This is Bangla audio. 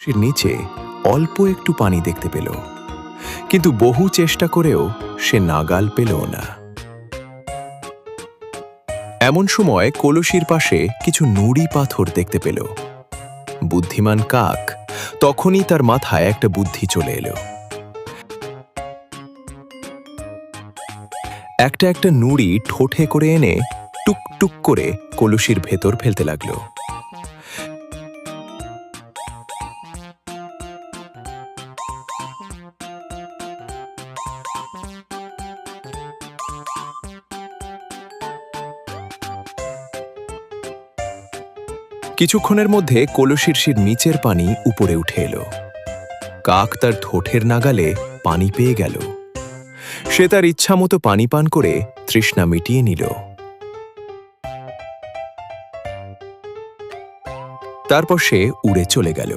সে নিচে অল্প একটু পানি দেখতে পেল, কিন্তু বহু চেষ্টা করেও সে নাগাল পেল না। এমন সময় কলসির পাশে কিছু নুড়ি পাথর দেখতে পেল। বুদ্ধিমান কাক তখনই তার মাথায় একটা বুদ্ধি চলে এলো। একটা একটা নুড়ি ঠোঁটে করে এনে টুক টুক করে কলসির ভেতর ফেলতে লাগলো। কিছুক্ষণের মধ্যে কলসির নিচের পানি উপরে উঠে এলো। কাক তার ঠোঁটের নাগালে পানি পেয়ে গেল। সে তার ইচ্ছামতো পানি পান করে তৃষ্ণা মিটিয়ে নিল। তারপর সে উড়ে চলে গেল।